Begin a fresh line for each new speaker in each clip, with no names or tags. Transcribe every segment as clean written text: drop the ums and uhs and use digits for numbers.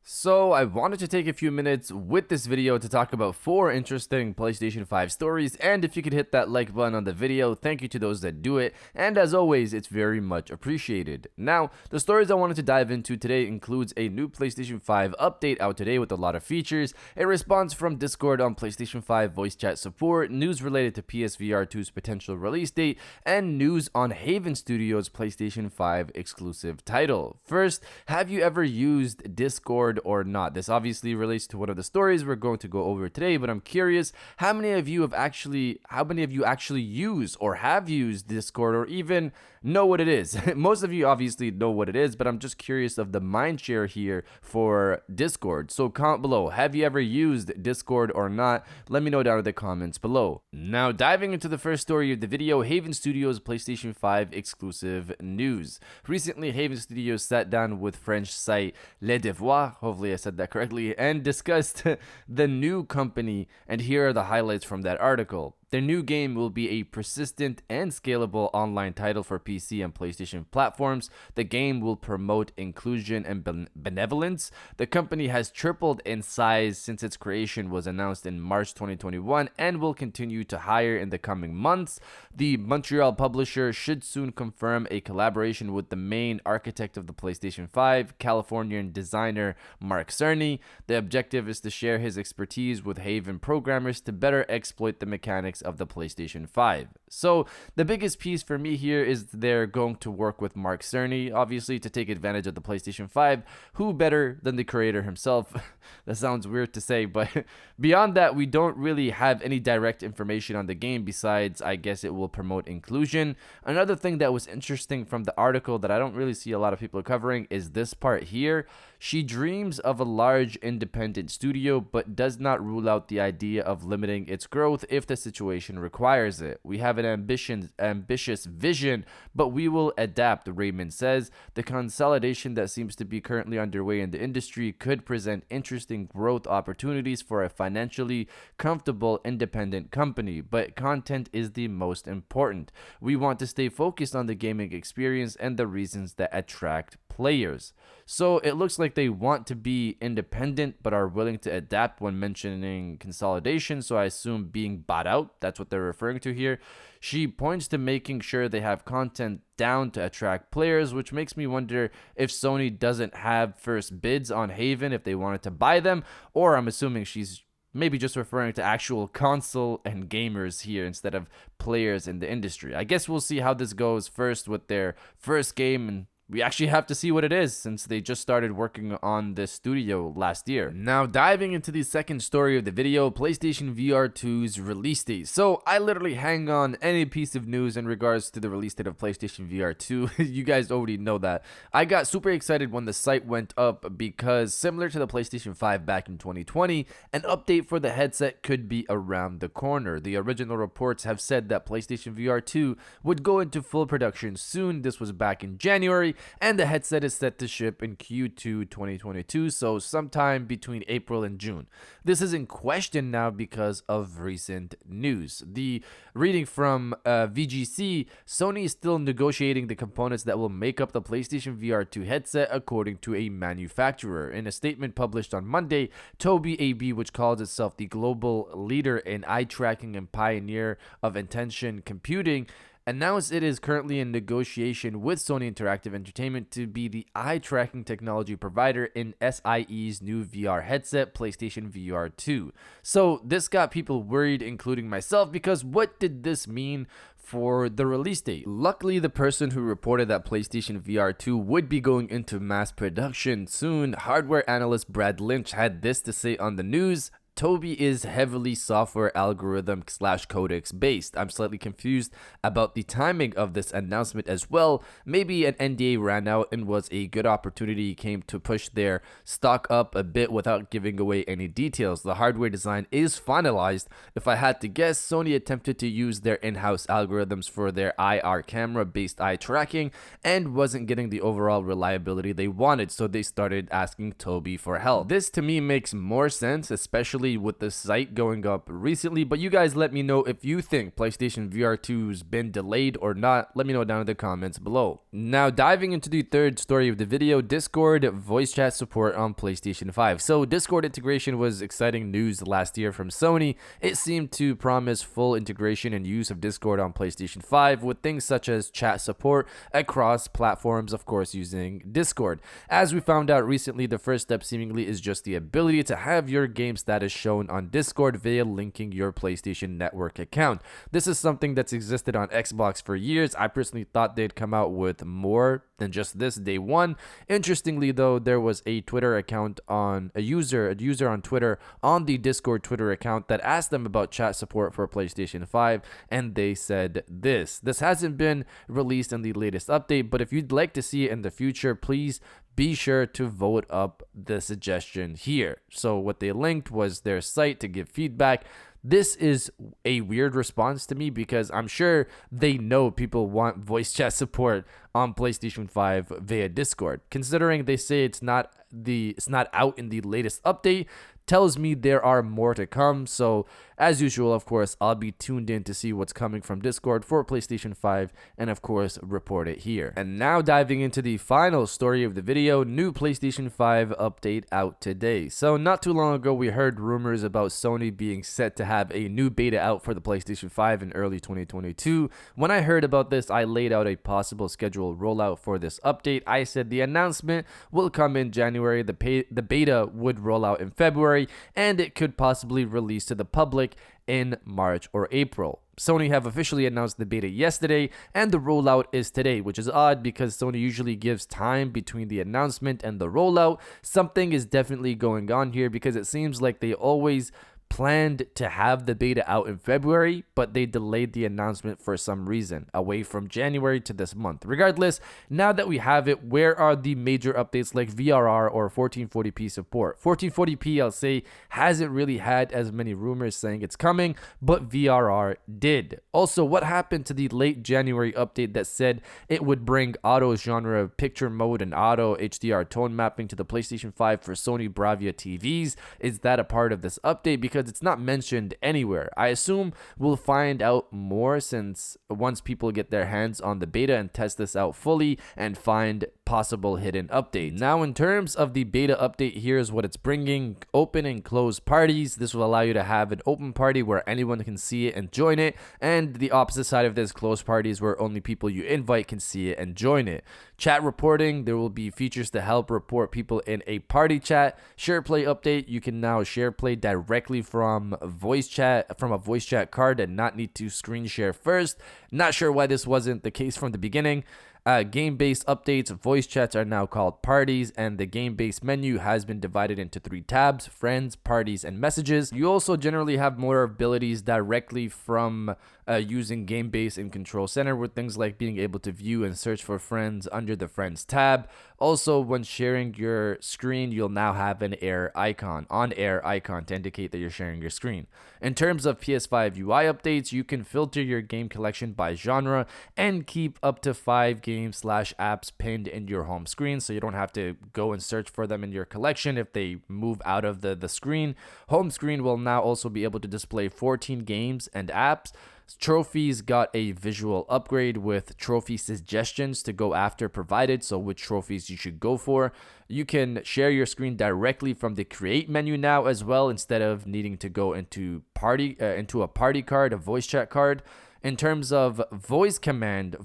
So I wanted to take a few minutes with this video to talk about 4 interesting PlayStation 5 stories, and if you could hit that like button on the video, thank you to those that do it, and as always, it's very much appreciated. Now, the stories I wanted to dive into today includes a new PlayStation 5 update out today with a lot of features, a response from Discord on PlayStation 5 voice chat support, news related to PSVR 2's potential release date, and news on Haven Studios' PlayStation 5 exclusive title. First, have you ever used Discord or not? This obviously relates to one of the stories we're going to go over today, but I'm curious how many of you actually use or have used Discord or even know what it is. Most of you obviously know what it is, but I'm just curious of the mind share here for Discord. So comment below, have you ever used Discord or not? Let me know down in the comments below. Now diving into the first story of the video, Haven Studios PlayStation 5 exclusive news. Recently, Haven Studios sat down with French site Le Devoir, hopefully I said that correctly, and discussed the new company, and here are the highlights from that article. Their new game will be a persistent and scalable online title for PC and PlayStation platforms. The game will promote inclusion and benevolence. The company has tripled in size since its creation was announced in March 2021 and will continue to hire in the coming months. The Montreal publisher should soon confirm a collaboration with the main architect of the PlayStation 5, Californian designer Mark Cerny. The objective is to share his expertise with Haven programmers to better exploit the mechanics of the PlayStation 5. So the biggest piece for me here is they're going to work with Mark Cerny, obviously, to take advantage of the PlayStation 5. Who better than the creator himself? That sounds weird to say, but beyond that, we don't really have any direct information on the game besides, I guess, it will promote inclusion. Another thing that was interesting from the article that I don't really see a lot of people covering is this part here. She dreams of a large independent studio, but does not rule out the idea of limiting its growth if the situation requires it. We have an ambitious vision, but we will adapt, Raymond says. The consolidation that seems to be currently underway in the industry could present interesting growth opportunities for a financially comfortable independent company, but content is the most important. We want to stay focused on the gaming experience and the reasons that attract players. So it looks like they want to be independent but are willing to adapt when mentioning consolidation, so I assume being bought out, that's what they're referring to here. She points to making sure they have content down to attract players, which makes me wonder if Sony doesn't have first bids on Haven if they wanted to buy them, or I'm assuming she's maybe just referring to actual console and gamers here instead of players in the industry. I guess we'll see how this goes first with their first game, and we actually have to see what it is since they just started working on this studio last year. Now diving into the second story of the video, PlayStation VR 2's release date. So I literally hang on any piece of news in regards to the release date of PlayStation VR 2. You guys already know that. I got super excited when the site went up because similar to the PlayStation 5 back in 2020, an update for the headset could be around the corner. The original reports have said that PlayStation VR 2 would go into full production soon. This was back in January, and the headset is set to ship in Q2 2022, so sometime between April and June. This is in question now because of recent news. The reading from VGC, Sony is still negotiating the components that will make up the PlayStation VR 2 headset according to a manufacturer. In a statement published on Monday, Tobii AB, which calls itself the global leader in eye tracking and pioneer of attention computing, announced it is currently in negotiation with Sony Interactive Entertainment to be the eye tracking technology provider in SIE's new VR headset, PlayStation VR 2. So this got people worried, including myself, because what did this mean for the release date? Luckily, the person who reported that PlayStation VR 2 would be going into mass production soon, hardware analyst Brad Lynch, had this to say on the news. Tobii is heavily software algorithm / codecs based. I'm slightly confused about the timing of this announcement as well. Maybe an NDA ran out and was a good opportunity came to push their stock up a bit without giving away any details. The hardware design is finalized. If I had to guess, Sony attempted to use their in-house algorithms for their IR camera based eye tracking and wasn't getting the overall reliability they wanted, so they started asking Tobii for help. This to me makes more sense, especially especially with the site going up recently. But you guys let me know if you think PlayStation VR 2's been delayed or not. Let me know down in the comments below. Now, diving into the third story of the video, Discord voice chat support on PlayStation 5. So Discord integration was exciting news last year from Sony. It seemed to promise full integration and use of Discord on PlayStation 5 with things such as chat support across platforms, of course, using Discord. As we found out recently, the first step seemingly is just the ability to have your game status shown on Discord via linking your PlayStation Network account. This is something that's existed on Xbox for years. I personally thought they'd come out with more than just this day one. Interestingly though, there was a Twitter account on a user on Twitter on the Discord Twitter account that asked them about chat support for PlayStation 5, and they said this hasn't been released in the latest update, but if you'd like to see it in the future, please be sure to vote up the suggestion here. So what they linked was their site to give feedback. This is a weird response to me because I'm sure they know people want voice chat support on PlayStation 5 via Discord. Considering they say it's not out in the latest update, tells me there are more to come. So as usual, of course, I'll be tuned in to see what's coming from Discord for PlayStation 5 and of course report it here. And now diving into the final story of the video, new PlayStation 5 update out today. So not too long ago, we heard rumors about Sony being set to have a new beta out for the PlayStation 5 in early 2022. When I heard about this, I laid out a possible scheduled rollout for this update. I said the announcement will come in January, the beta would roll out in February, and it could possibly release to the public in March or April. Sony have officially announced the beta yesterday, and the rollout is today, which is odd because Sony usually gives time between the announcement and the rollout. Something is definitely going on here because it seems like they always planned to have the beta out in February, but they delayed the announcement for some reason, away from January to this month. Regardless, now that we have it, where are the major updates like VRR or 1440p support? 1440p, I'll say, hasn't really had as many rumors saying it's coming, but VRR did. Also, what happened to the late January update that said it would bring auto genre picture mode and auto HDR tone mapping to the PlayStation 5 for Sony Bravia TVs? Is that a part of this update? Because it's not mentioned anywhere. I assume we'll find out more once people get their hands on the beta and test this out fully and find possible hidden updates. Now, in terms of the beta update, here's what it's bringing: open and closed parties. This will allow you to have an open party where anyone can see it and join it, and the opposite side of this, closed parties where only people you invite can see it and join it. Chat reporting, there will be features to help report people in a party chat. Share play update, you can now share play directly from a voice chat card and not need to screen share first. Not sure why this wasn't the case from the beginning. Game-based updates, voice chats are now called parties, and the game-based menu has been divided into 3 tabs: friends, parties, and messages. You also generally have more abilities directly from using game-based in Control Center, with things like being able to view and search for friends under the friends tab. Also, when sharing your screen, you'll now have an on-air icon to indicate that you're sharing your screen. In terms of PS5 UI updates, you can filter your game collection by genre and keep up to 5 games/apps pinned in your home screen, so you don't have to go and search for them in your collection if they move out of the screen. Home screen will now also be able to display 14 games and apps. Trophies got a visual upgrade with trophy suggestions to go after provided, so which trophies you should go for. You can share your screen directly from the create menu now as well, instead of needing to go into a party card, a voice chat card. In terms of voice commands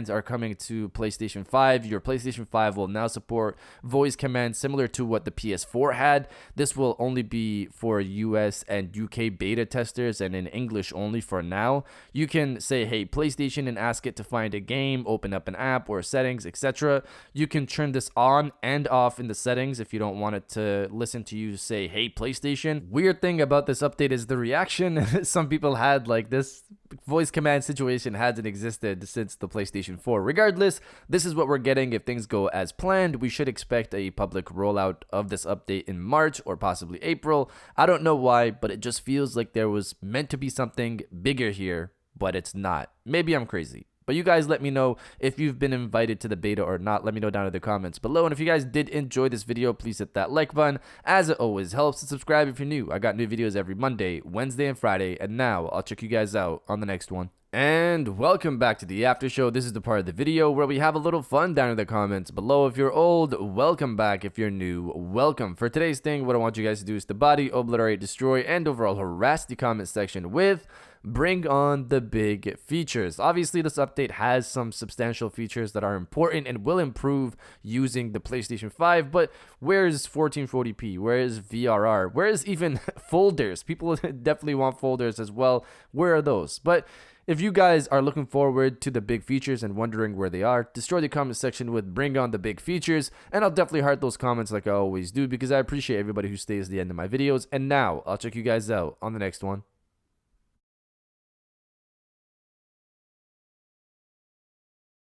are coming to PlayStation 5. Your PlayStation 5 will now support voice commands similar to what the PS4 had. This will only be for US and UK beta testers and in English only for now. You can say, hey, PlayStation, and ask it to find a game, open up an app or settings, etc. You can turn this on and off in the settings if you don't want it to listen to you say, hey, PlayStation. Weird thing about this update is the reaction some people had, like this voice command situation hasn't existed since the PlayStation 4. Regardless, this is what we're getting. If things go as planned, we should expect a public rollout of this update in March or possibly April. I don't know why, but it just feels like there was meant to be something bigger here, but it's not. Maybe I'm crazy. But you guys let me know if you've been invited to the beta or not. Let me know down in the comments below. And if you guys did enjoy this video, please hit that like button, as it always helps, and subscribe if you're new. I got new videos every Monday, Wednesday, and Friday. And now I'll check you guys out on the next one. And welcome back to the after show. This is the part of the video where we have a little fun down in the comments below. If you're old, welcome back. If you're new, welcome. For today's thing, what I want you guys to do is to body, obliterate, destroy, and overall harass the comment section with bring on the big features. Obviously, this update has some substantial features that are important and will improve using the PlayStation 5, but where's 1440p? Where's VRR? Where's even folders? People definitely want folders as well. Where are those? But if you guys are looking forward to the big features and wondering where they are, destroy the comment section with bring on the big features, and I'll definitely heart those comments like I always do because I appreciate everybody who stays to the end of my videos. And now I'll check you guys out on the next one.